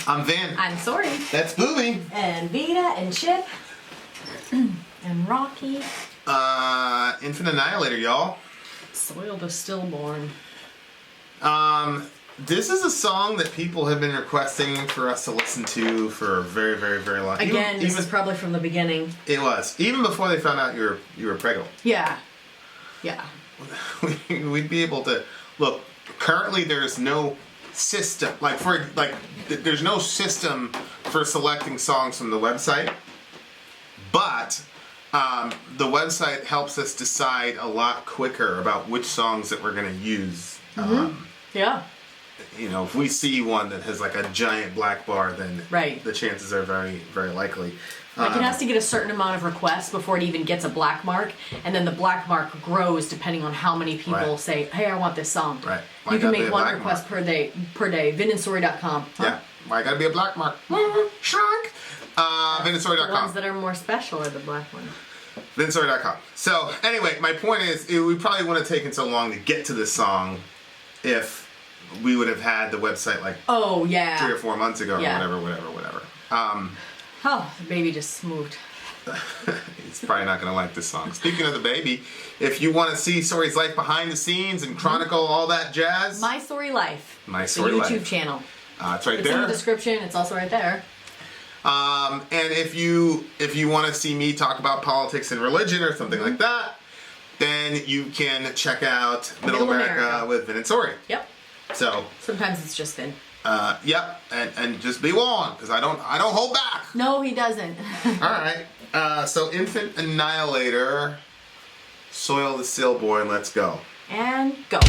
I'm Vin. I'm Sori. That's Booby. And Vita and Chip. And Rocky. Infant Annihilator, y'all. Soil the Stillborn. This is a song that people have been requesting for us to listen to for a very, very, very long time. Again, this is probably from the beginning. It was. Even before they found out you were preggo. Yeah. Yeah. We'd be able to... Look, currently there's no system. There's no system for selecting songs from the website. But the website helps us decide a lot quicker about which songs that we're going to use. Yeah. You know, if we see one that has like a giant black bar, then right. the chances are very, very likely. Like it has to get a certain amount of requests before it even gets a black mark, and then the black mark grows depending on how many people say, "Hey, I want this song." Right. You can make one request per day. VinandSori.com. Huh? Yeah. Why gotta be a black mark? Shrunk. VinandSori.com. The ones that are more special are the black ones. VinandSori.com. So anyway, my point is, we probably wouldn't have taken so long to get to this song if we would have had the website like 3 or 4 months ago or whatever. Oh, the baby just moved. He's probably not going to like this song. Speaking of the baby, if you want to see Sori's life behind the scenes and chronicle all that jazz, My Sori Life. My Sori Life. The YouTube channel. It's right there. It's in the description. It's also right there. And if you want to see me talk about politics and religion or something like that, then you can check out Middle America with Vin and Sori. Yep. So sometimes it's just Vin. Yep, and just be warned because I don't hold back. No, he doesn't. All right. So Infant Annihilator, Soil the Stillborn. Let's go. And go.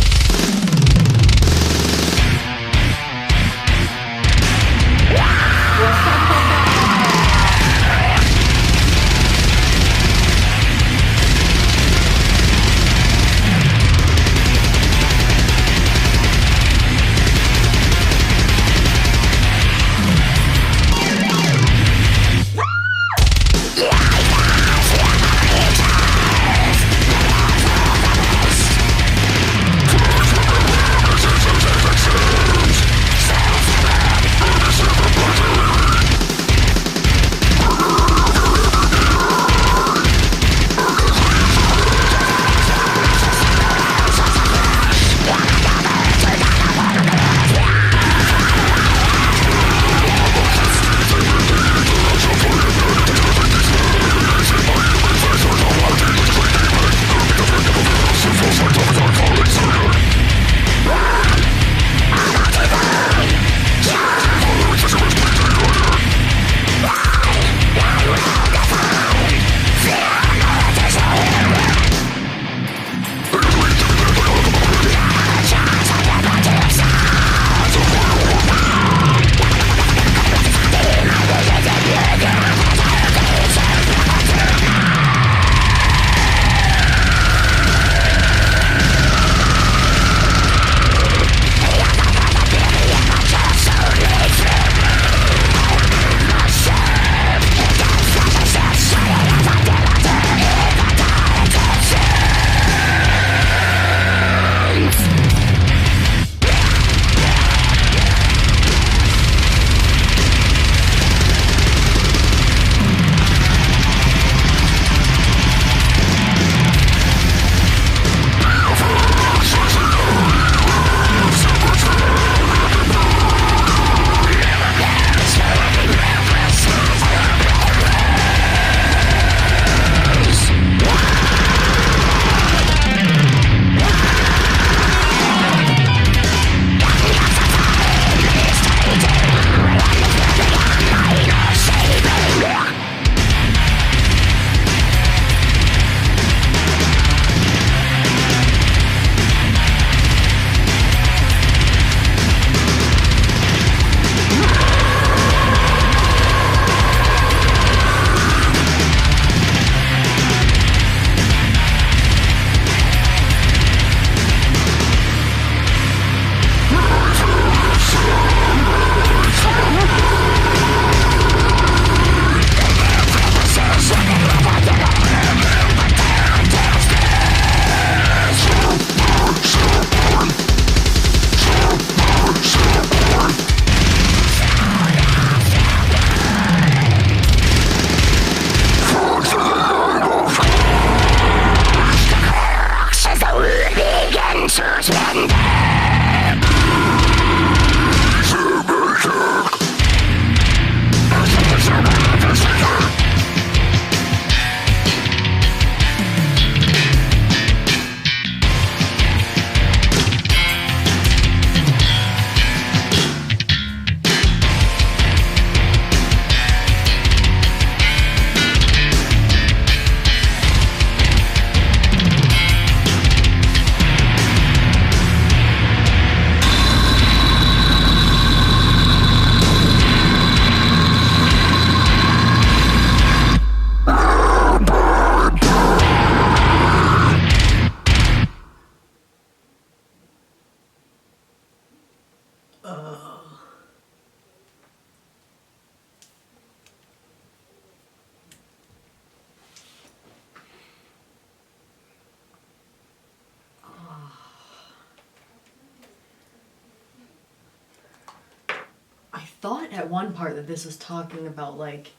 Thought at one part that this was talking about like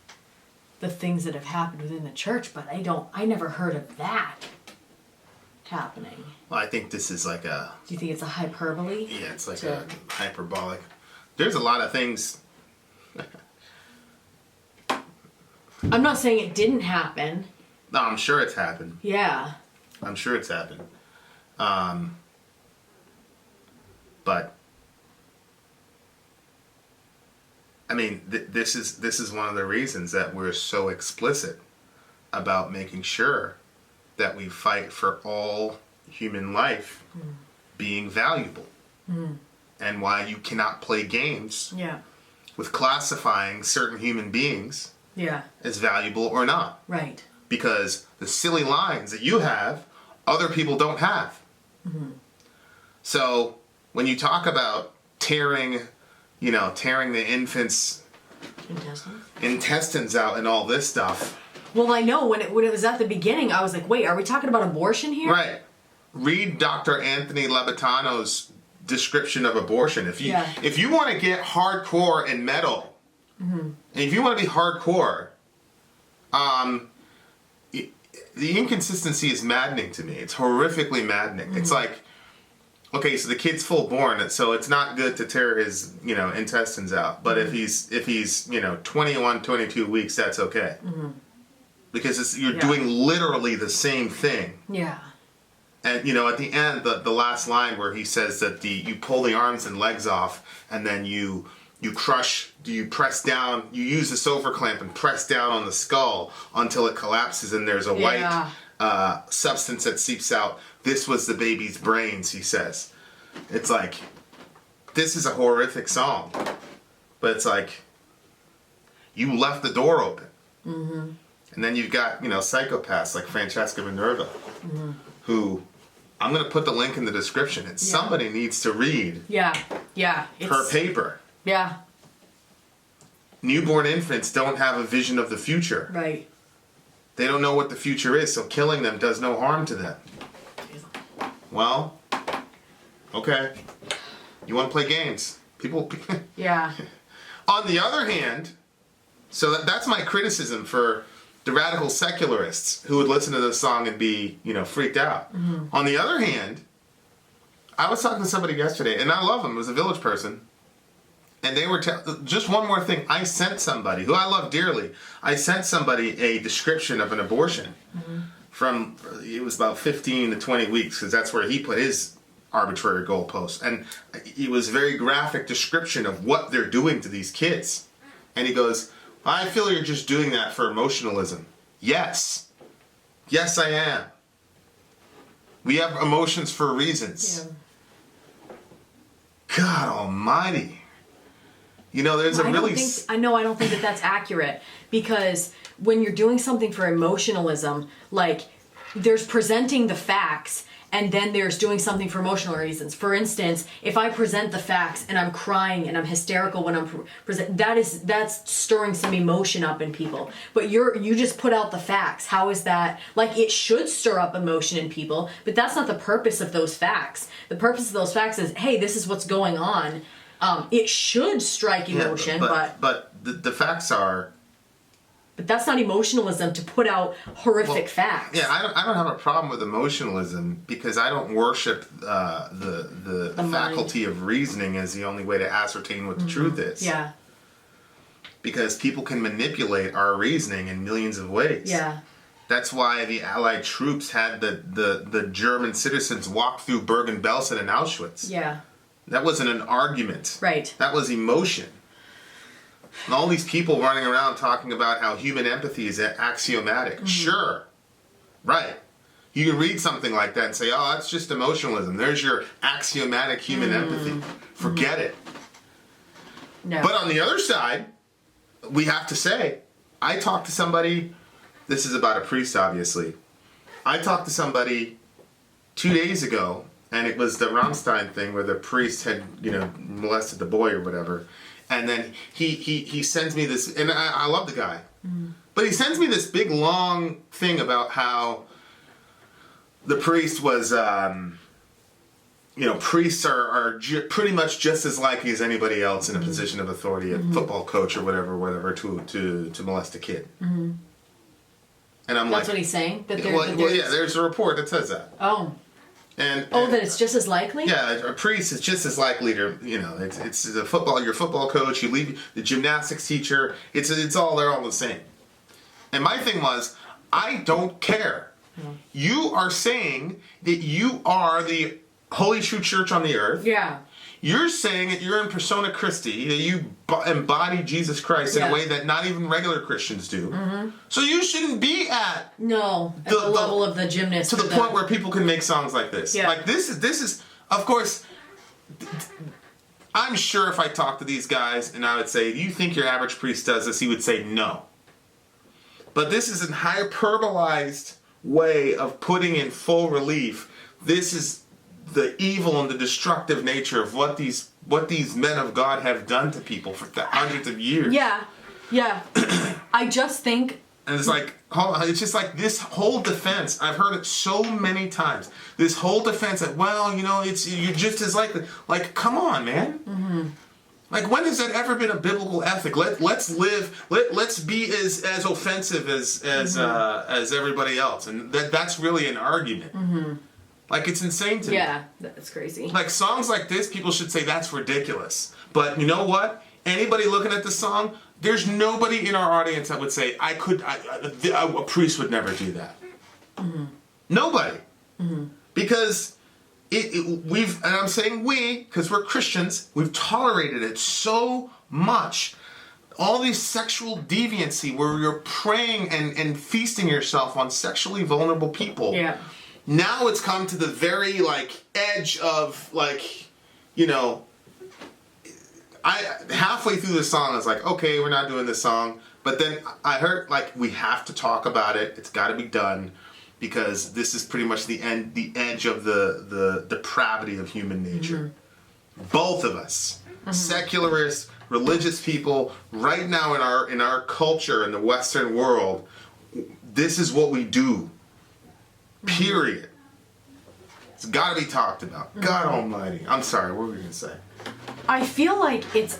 the things that have happened within the church, but I never heard of that happening. Well, I think this is like a... Do you think it's a hyperbole? Yeah, it's like a hyperbolic. There's a lot of things... I'm not saying it didn't happen. No, I'm sure it's happened. Yeah. I'm sure it's happened. But... I mean, this is one of the reasons that we're so explicit about making sure that we fight for all human life being valuable, and why you cannot play games with classifying certain human beings as valuable or not. Right. Because the silly lines that you have, other people don't have. So when you talk about tearing the infant's intestines out and all this stuff. Well, I know when it was at the beginning, I was like, wait, are we talking about abortion here? Right. Read Dr. Anthony Lebitano's description of abortion. If you want to get hardcore and metal, and if you want to be hardcore, the inconsistency is maddening to me. It's horrifically maddening. It's like, okay, so the kid's full born, so it's not good to tear his, intestines out. But if he's 21, 22 weeks, that's okay. Because you're doing literally the same thing. Yeah. And, at the end, the last line where he says that you pull the arms and legs off, and then you press down, you use the silver clamp and press down on the skull until it collapses and there's a white substance that seeps out. This was the baby's brains, he says. It's like, this is a horrific song. But it's like, you left the door open. And then you've got, psychopaths like Francesca Minerva, who, I'm going to put the link in the description, and somebody needs to read her paper. Yeah. Newborn infants don't have a vision of the future. Right. They don't know what the future is, so killing them does no harm to them. Well, okay. You want to play games. People... Yeah. On the other hand, so that's my criticism for the radical secularists who would listen to this song and be, freaked out. On the other hand, I was talking to somebody yesterday, and I love him. It was a Village person. And they were... just one more thing. I sent somebody, who I love dearly, I sent somebody a description of an abortion. From, it was about 15 to 20 weeks, because that's where he put his arbitrary goalposts. And it was a very graphic description of what they're doing to these kids. And he goes, I feel you're just doing that for emotionalism. Yes. Yes, I am. We have emotions for reasons. Yeah. God almighty. There's I don't think that that's accurate, because when you're doing something for emotionalism, like, there's presenting the facts, and then there's doing something for emotional reasons. For instance, if I present the facts and I'm crying and I'm hysterical when I'm that's stirring some emotion up in people. But you just put out the facts. How is that? Like, it should stir up emotion in people, but that's not the purpose of those facts. The purpose of those facts is, hey, this is what's going on. It should strike emotion, but the facts are, But that's not emotionalism to put out horrific facts. Yeah, I don't have a problem with emotionalism because I don't worship the faculty of reasoning as the only way to ascertain what the truth is. Yeah. Because people can manipulate our reasoning in millions of ways. Yeah. That's why the Allied troops had the German citizens walk through Bergen-Belsen and Auschwitz. Yeah. That wasn't an argument. Right. That was emotion. And all these people running around talking about how human empathy is axiomatic. Mm-hmm. Sure. Right. You can read something like that and say, oh, that's just emotionalism. There's your axiomatic human empathy. Forget it. No. But on the other side, we have to say, I talked to somebody, this is about a priest, obviously. I talked to somebody 2 days ago, and it was the Rammstein thing where the priest had, molested the boy or whatever. And then he sends me this, and I love the guy, but he sends me this big long thing about how the priest was, priests are pretty much just as likely as anybody else in a position of authority, a football coach or whatever, to molest a kid. Mm-hmm. And I'm That's what he's saying? There's a report that says that. Oh. And that it's just as likely? Yeah, a priest is just as likely to, it's the football, your football coach, you leave the gymnastics teacher, they're all the same. And my thing was, I don't care. No. You are saying that you are the Holy True Church on the earth. Yeah. You're saying that you're in persona Christi, that you embody Jesus Christ in a way that not even regular Christians do. Mm-hmm. So you shouldn't be at the level of the gymnast. To the point where people can make songs like this. Yeah. Like this is, of course, I'm sure if I talked to these guys and I would say, do you think your average priest does this? He would say no. But this is a hyperbolized way of putting in full relief. This is the evil and the destructive nature of what these men of God have done to people for hundreds of years. Yeah. I just think... And it's like, it's just like this whole defense, I've heard it so many times. This whole defense that, you're just as likely. Like, come on, man. Mm-hmm. Like, when has that ever been a biblical ethic? Let's be as offensive as everybody else. And that's really an argument. Mm-hmm. Like, it's insane to me. Yeah, that's crazy. Like, songs like this, people should say that's ridiculous. But you know what? Anybody looking at the song, there's nobody in our audience that would say, a priest would never do that. Mm-hmm. Nobody. Mm-hmm. Because and I'm saying we, because we're Christians, we've tolerated it so much. All these sexual deviancy where you're preying and feasting yourself on sexually vulnerable people. Yeah. Now it's come to the very, edge of, halfway through the song, I was like, okay, we're not doing this song. But then I heard, we have to talk about it. It's got to be done. Because this is pretty much the edge of the depravity of human nature. Mm-hmm. Both of us, secularists, religious people, right now in our culture in the Western world, this is what we do. Period. It's got to be talked about. God Almighty. I'm sorry, what were we going to say? I feel like it's,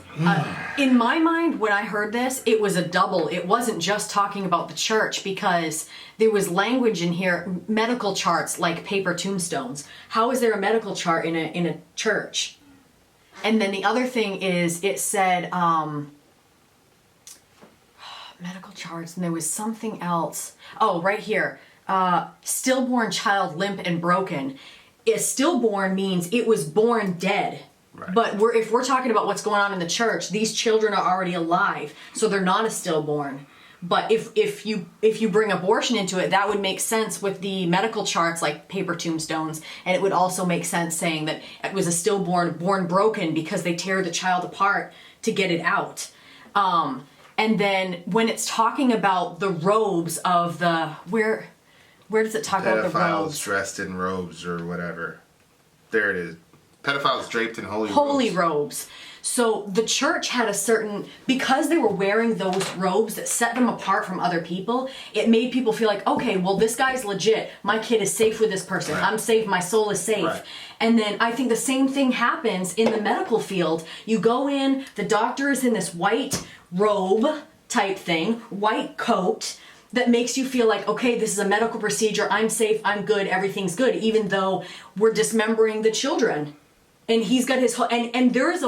in my mind, when I heard this, it was a double. It wasn't just talking about the church, because there was language in here, medical charts like paper tombstones. How is there a medical chart in a church? And then the other thing is, it said, medical charts, and there was something else. Oh, right here. Stillborn child limp and broken. Stillborn means it was born dead. Right. But if we're talking about what's going on in the church, these children are already alive, so they're not a stillborn. But if you bring abortion into it, that would make sense with the medical charts like paper tombstones, and it would also make sense saying that it was a stillborn born broken because they tear the child apart to get it out. And then when it's talking about the robes of the where does it talk about the robes? Pedophiles dressed in robes or whatever. There it is. Pedophiles draped in holy robes. So the church had a certain, because they were wearing those robes that set them apart from other people, it made people feel like, okay, well, this guy's legit. My kid is safe with this person. Right. I'm safe. My soul is safe. Right. And then I think the same thing happens in the medical field. You go in, the doctor is in this white robe type thing, white coat, that makes you feel like, okay, this is a medical procedure, I'm safe, I'm good, everything's good, even though we're dismembering the children. And he's got his whole, and there is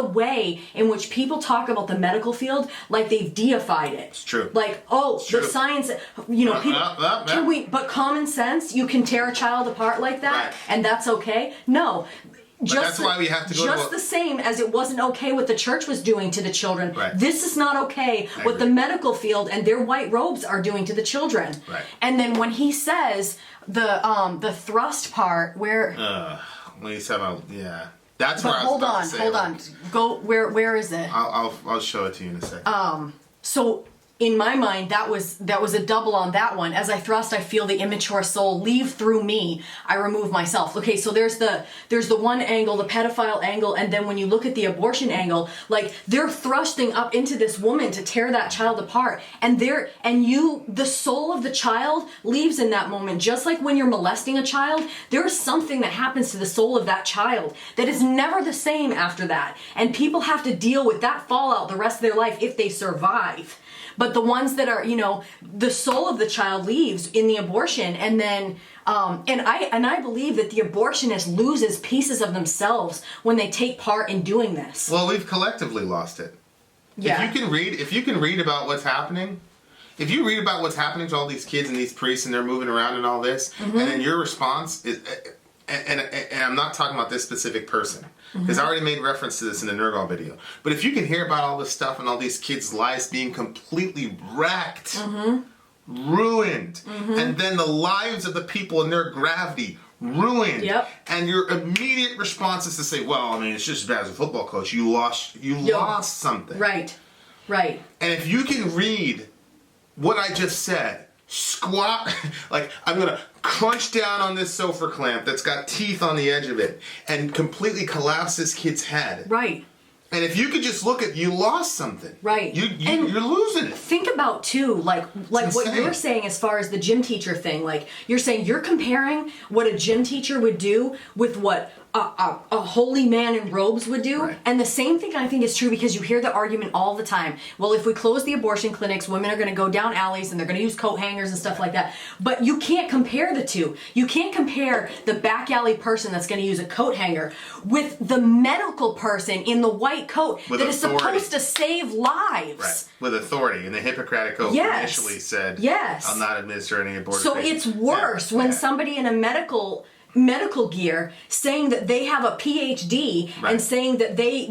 a way in which people talk about the medical field like they've deified it. It's true. Like, oh, the science, people, but common sense, you can tear a child apart like that, right. And that's okay? No. That's why we have to go just the same as it wasn't okay what the church was doing to the children. Right. This is not okay what the medical field and their white robes are doing to the children. Right. And then when he says the thrust part where when you said about that's but where I was about to say. Hold on. Go where is it? I'll show it to you in a second. So in my mind, that was a double on that one. As I thrust, I feel the immature soul leave through me. I remove myself. Okay, so there's the one angle, the pedophile angle, and then when you look at the abortion angle, like they're thrusting up into this woman to tear that child apart, and the soul of the child leaves in that moment. Just like when you're molesting a child, there is something that happens to the soul of that child that is never the same after that, and people have to deal with that fallout the rest of their life if they survive. But the ones that are, the soul of the child leaves in the abortion, and then, and I believe that the abortionist loses pieces of themselves when they take part in doing this. Well, we've collectively lost it. Yeah. If you can read about what's happening, if you read about what's happening to all these kids and these priests and they're moving around and all this, and then your response is, and I'm not talking about this specific person, because I already made reference to this in the Nergal video. But if you can hear about all this stuff and all these kids' lives being completely wrecked, ruined, and then the lives of the people in their gravity ruined, and your immediate response is to say, well, I mean, it's just as bad as a football coach. You lost something. Right. And if you can read what I just said, squat, like I'm going to crunch down on this sofa clamp that's got teeth on the edge of it and completely collapse this kid's head. Right. And if you could just look at, you lost something. Right. You're losing it. Think about too, like what you're saying as far as the gym teacher thing. Like you're saying you're comparing what a gym teacher would do with what a holy man in robes would do. Right. And the same thing I think is true because you hear the argument all the time. Well, if we close the abortion clinics, women are going to go down alleys and they're going to use coat hangers and stuff like that. But you can't compare the two. You can't compare the back alley person that's going to use a coat hanger with the medical person in the white coat with that authority. is supposed to save lives. Right. With authority. And the Hippocratic Oath initially said, I'll not administer any abortion. So it's worse when somebody in a medical gear saying that they have a PhD and saying that they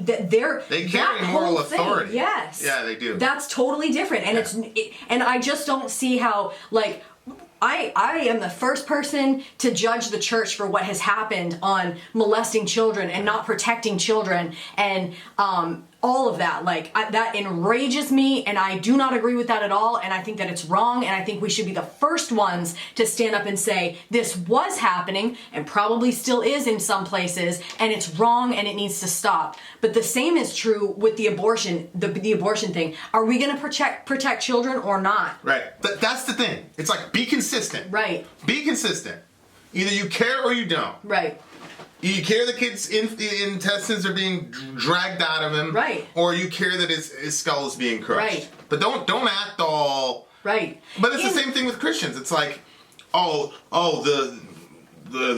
carry moral authority. Yes. Yeah, they do. That's totally different, and and I just don't see how, like, I am the first person to judge the church for what has happened on molesting children and not protecting children and all of that. Like, that enrages me, and I do not agree with that at all, and I think that it's wrong, and I think we should be the first ones to stand up and say, this was happening, and probably still is in some places, and it's wrong, and it needs to stop. But the same is true with the abortion, the abortion thing. Are we going to protect children or not? Right. That's the thing. It's like, be consistent. Right. Be consistent. Either you care or you don't. Right. You care the kid's intestines are being dragged out of him, right? Or you care that his skull is being crushed, right? But don't act all right. But it's the same thing with Christians. It's like, the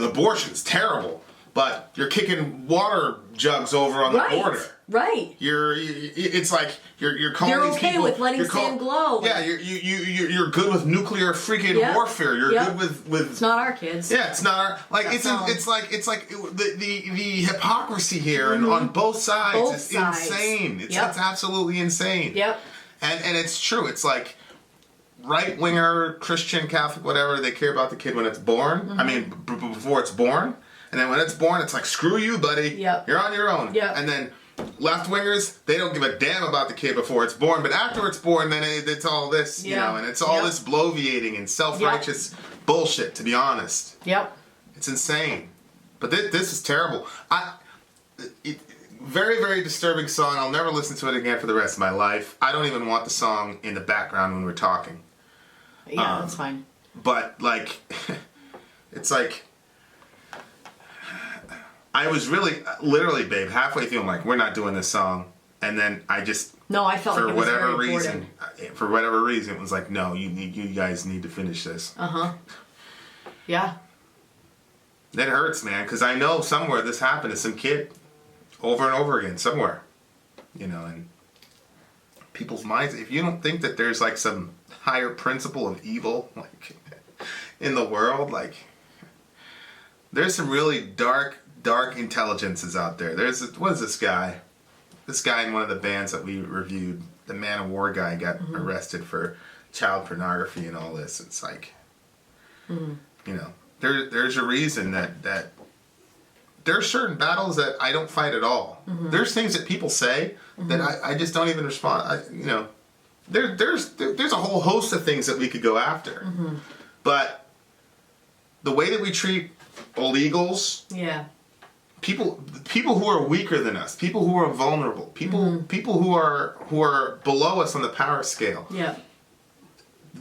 abortion's terrible, but you're kicking water jugs over on the border. Right. It's like you're calling they're these okay people, with letting sand glow. Yeah, you're good with nuclear freaking warfare. You're good with. It's not our kids. Yeah, it's not our it's like the hypocrisy here and on both sides is insane. It's absolutely insane. Yep. And it's true. It's like right winger Christian Catholic whatever, they care about the kid when it's born. I mean before it's born, and then when it's born it's like screw you buddy. Yep. You're on your own. Yep. And then left-wingers, they don't give a damn about the kid before it's born, but after it's born, then it's all this, and it's all this bloviating and self-righteous bullshit, to be honest. Yep. It's insane. But this is terrible. Very, very disturbing song. I'll never listen to it again for the rest of my life. I don't even want the song in the background when we're talking. Yeah, that's fine. But, like, it's like... I was really, literally, babe, halfway through, I'm like, we're not doing this song. And then I just No, I felt like it was very important. For whatever reason, it was like, no, you guys need to finish this. Yeah. It hurts, man, because I know somewhere this happened to some kid over and over again, somewhere. You know, and people's minds, if you don't think that there's like some higher principle of evil, like, in the world, like, there's some really dark intelligences out there. What is this guy? This guy in one of the bands that we reviewed, the Man of War guy, got arrested for child pornography and all this. It's like, you know, there's a reason that there are certain battles that I don't fight at all. There's things that people say that I just don't even respond. You know, there's a whole host of things that we could go after, but the way that we treat illegals, people who are weaker than us, people who are vulnerable, people who are below us on the power scale.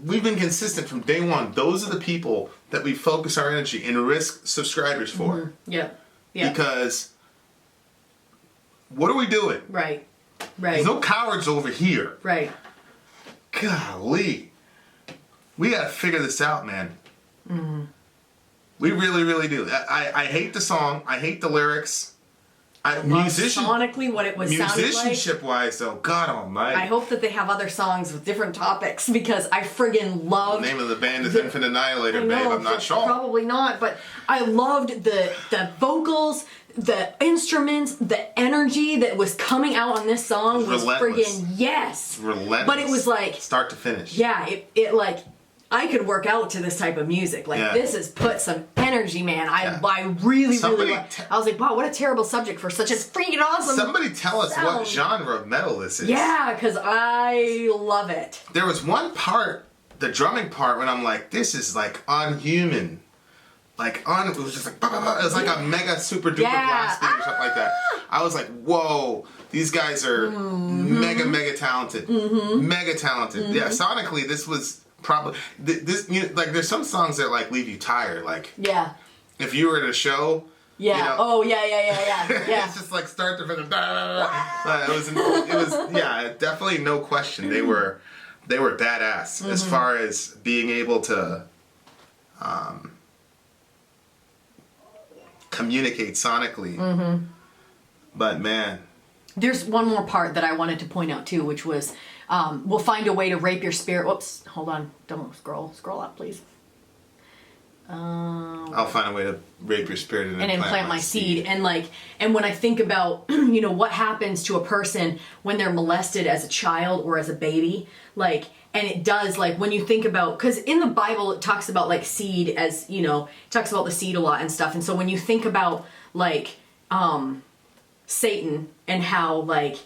We've been consistent from day one. Those are the people that we focus our energy and risk subscribers for. Because what are we doing? Right. There's no cowards over here. Right. Golly. We gotta figure this out, man. We really, really do. I hate the song. I hate the lyrics. Sonically, what it was sounding like. Musicianship-wise, though, God Almighty. I hope that they have other songs with different topics because I friggin' loved. The name of the band is Infinite Annihilator, babe. I'm not sure. Probably not, but I loved the vocals, the instruments, the energy that was coming out on this song was friggin' yes. Relentless. But it was like start to finish. Yeah, it like. I could work out to this type of music. Like, this has put some energy, man. I really, really... I was like, wow, what a terrible subject for such a freaking awesome Somebody tell us what genre of metal this is. Yeah, because I love it. There was one part, the drumming part, when I'm like, this is, like, unhuman. Like, it was just like... It was like a mega super duper blast beat or something like that. I was like, whoa, these guys are mega talented. Mega talented. Yeah, sonically, this was... Probably this, you know, like there's some songs that like leave you tired. Like if you were at a show, you know, it's just like start to finish. It was definitely no question. They were badass as far as being able to communicate sonically. But man, there's one more part that I wanted to point out too, which was. We'll find a way to rape your spirit. Whoops, hold on. Don't scroll. Scroll up, please. I'll find a way to rape your spirit and implant my seed. And when I think about, you know, what happens to a person when they're molested as a child or as a baby, like, and it does, like, when you think about, because in the Bible it talks about, like, seed as, you know, it talks about the seed a lot and stuff. And so when you think about, like, Satan and how, like,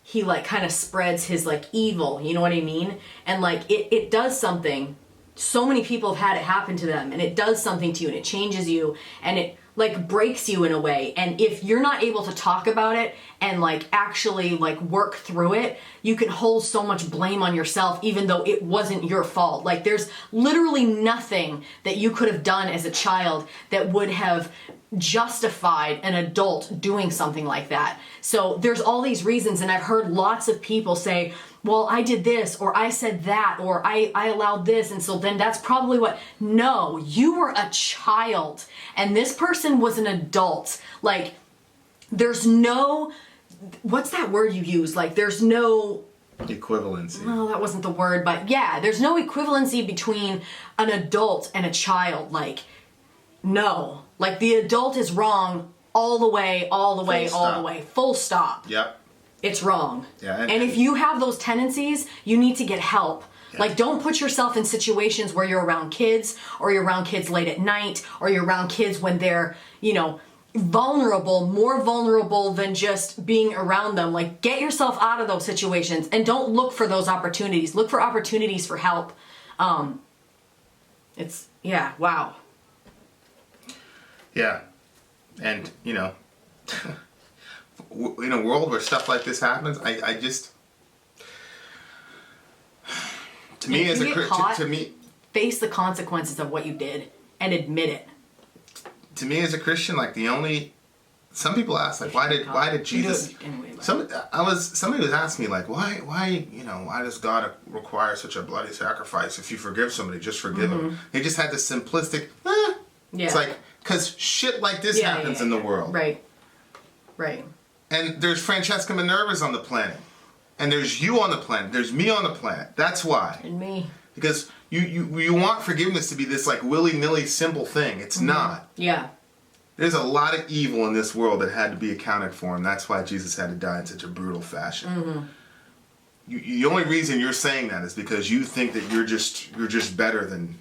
he like kind of spreads his like evil, you know what I mean? And like it does something. So many people have had it happen to them and it does something to you and it changes you and it like breaks you in a way. And if you're not able to talk about it and like actually like work through it, you can hold so much blame on yourself even though it wasn't your fault. Like there's literally nothing that you could have done as a child that would have justified an adult doing something like that. So there's all these reasons, and I've heard lots of people say, well, I did this, or I said that, or I allowed this, and so then that's probably what... No, you were a child, and this person was an adult. Like, there's no... What's that word you use? Like, there's no... Equivalency. No, that wasn't the word, but yeah, there's no equivalency between an adult and a child. Like, no. Like, the adult is wrong all the way, full stop. Yep. It's wrong. Yeah, and if you have those tendencies, you need to get help. Yeah. Like, don't put yourself in situations where you're around kids, or you're around kids late at night, or you're around kids when they're, you know, vulnerable, more vulnerable than just being around them. Like, get yourself out of those situations and don't look for those opportunities. Look for opportunities for help. It's, yeah, wow. Yeah. And, you know, in a world where stuff like this happens, I just... To me, as to me... Face the consequences of what you did and admit it. To me as a Christian, like, the only some people ask, like, why did Jesus? Somebody was asking me, like, why does God require such a bloody sacrifice? If you forgive somebody, just forgive them. They just had this simplistic. It's like, because shit like this happens in the world. Right. And there's Francesca Minerva's on the planet, and there's you on the planet. There's me on the planet. That's why. And me. Because you want forgiveness to be this like willy-nilly simple thing. It's not. Yeah. There's a lot of evil in this world that had to be accounted for, and that's why Jesus had to die in such a brutal fashion. The only reason you're saying that is because you think that you're just better than,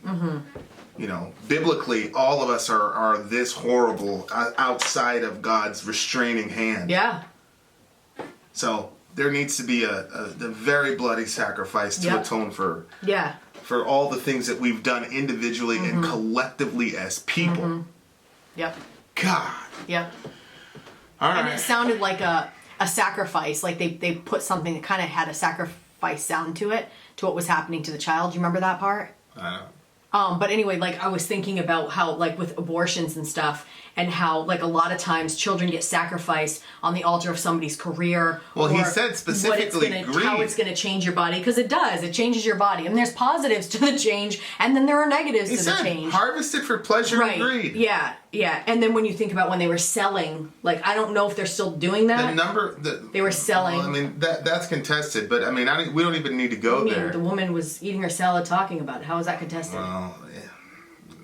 biblically, all of us are this horrible outside of God's restraining hand. Yeah. So there needs to be a very bloody sacrifice to atone for. Yeah. For all the things that we've done individually and collectively as people. Yep. God. Yep. All right. And it sounded like a sacrifice. Like they put something that kind of had a sacrifice sound to it, to what was happening to the child. Do you remember that part? I know. But anyway, like I was thinking about how, like with abortions and stuff, and how like a lot of times children get sacrificed on the altar of somebody's career. Well, he said specifically how it's going to change your body, because it does. It changes your body, and there's positives to the change, and then there are negatives to the change. Harvested for pleasure and greed. Yeah. And then when you think about when they were selling, like I don't know if they're still doing that. They were selling. Well, I mean that's contested, but I mean we don't even need to go there. The woman was eating her salad talking about it. How is that contested? Well, yeah,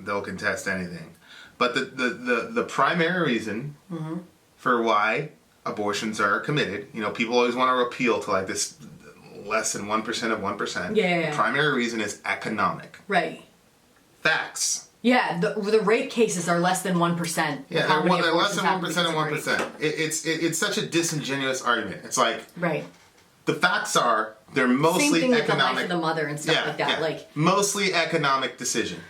they'll contest anything. But the primary reason for why abortions are committed, people always want to appeal to like this less than 1% of 1%. Yeah. The primary reason is economic. Right. Facts. Yeah, the rape cases are less than 1%. Yeah, they're less than 1% and 1%. It's such a disingenuous argument. It's like the facts are they're mostly same thing economic. With the life of the mother and stuff like that. Yeah. Like mostly economic decision.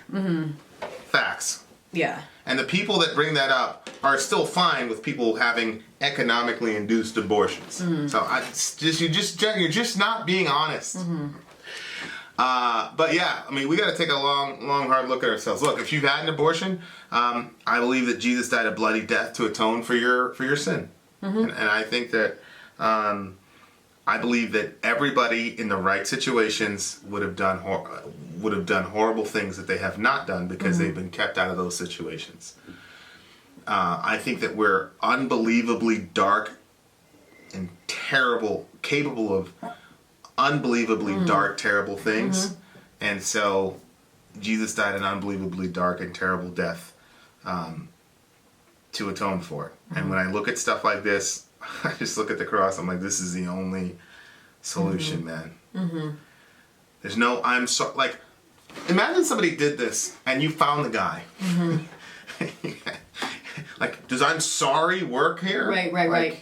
Facts. Yeah. And the people that bring that up are still fine with people having economically induced abortions. So you're just not being honest. But yeah, I mean, we got to take a long, hard look at ourselves. Look, if you've had an abortion, I believe that Jesus died a bloody death to atone for your sin, and I think that I believe that everybody in the right situations would have done horrible things that they have not done because they've been kept out of those situations. I think that we're unbelievably dark and terrible, capable of unbelievably dark, terrible things. And so Jesus died an unbelievably dark and terrible death to atone for it. And when I look at stuff like this, I just look at the cross. I'm like, this is the only solution, man. There's no, I'm so, like, imagine somebody did this and you found the guy. Like, does I'm sorry work here? Right.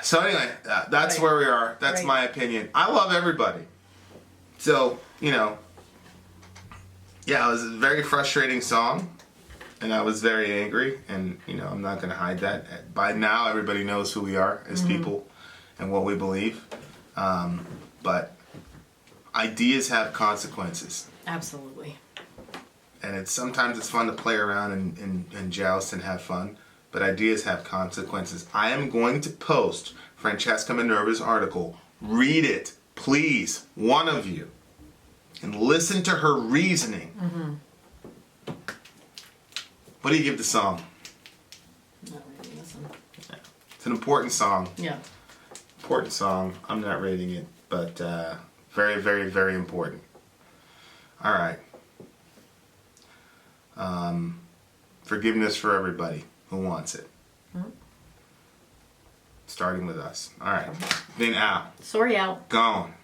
So anyway, that's where we are. That's my opinion. I love everybody. So, yeah, it was a very frustrating song. And I was very angry. And, I'm not going to hide that. By now, everybody knows who we are as people and what we believe. But ideas have consequences. Absolutely. And sometimes it's fun to play around and joust and have fun. But ideas have consequences. I am going to post Francesca Minerva's article. Read it, please, one of you, and listen to her reasoning. What do you give the song? Not really, listen. It's an important song. Yeah. Important song. I'm not rating it, but very, very, very important. All right. Forgiveness for everybody who wants it. Starting with us. All right. Vin out. Sori out. Gone.